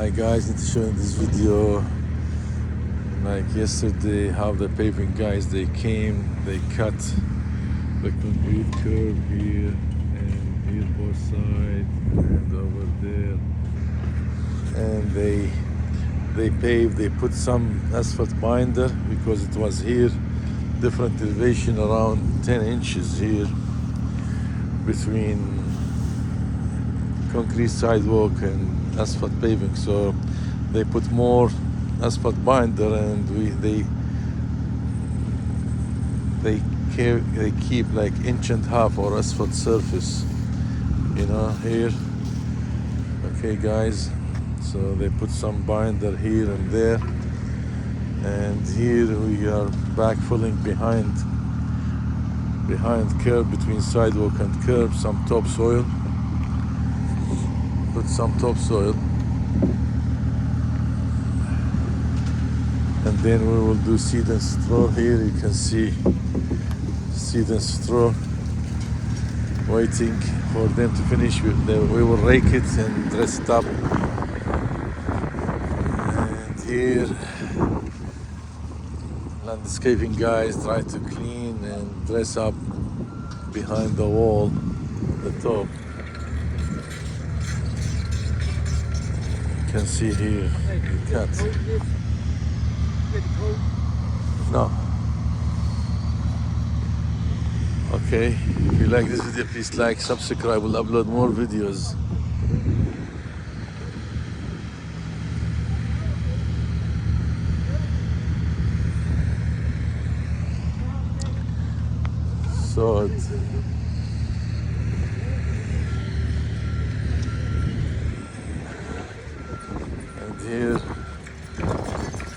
Hi guys, need to show you this video. Like yesterday, how the paving guys, they came, they cut the concrete curb here and here both sides and over there, and they paved, they put some asphalt binder because it was here different elevation around 10 inches here between concrete sidewalk and asphalt paving, so they put more asphalt binder, and they keep like inch and a half or asphalt surface, you know, here. Okay guys, so they put some binder here and there, and here we are backfilling behind curb, between sidewalk and curb, some topsoil. Put some topsoil, and then we will do seed and straw. Here you can see seed and straw, waiting for them to finish. We will rake it and dress it up. And here landscaping guys try to clean and dress up behind the wall, the top. You can see here the cat. No. Okay, if you like this video, please like, subscribe. We'll upload more videos. So here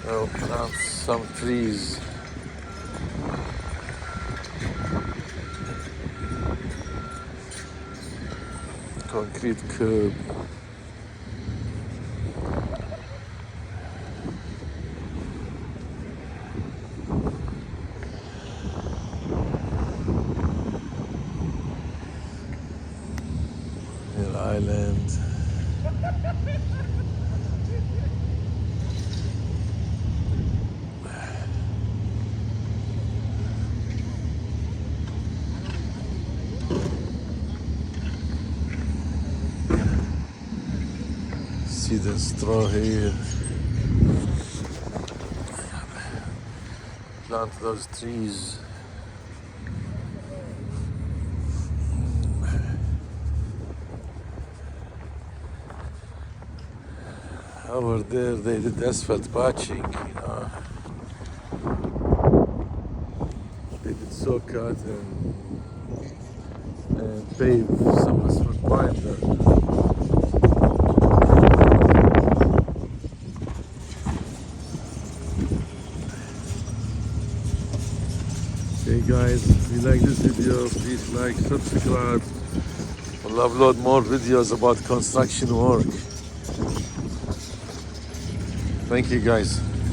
I'll plant some trees. Concrete curb. Here island. See the straw here. Plant those trees. Over there they did asphalt patching, you know. They did saw cut and pave some asphalt binder. Okay guys, if you like this video, please like, subscribe. We'll upload more videos about construction work. Thank you guys.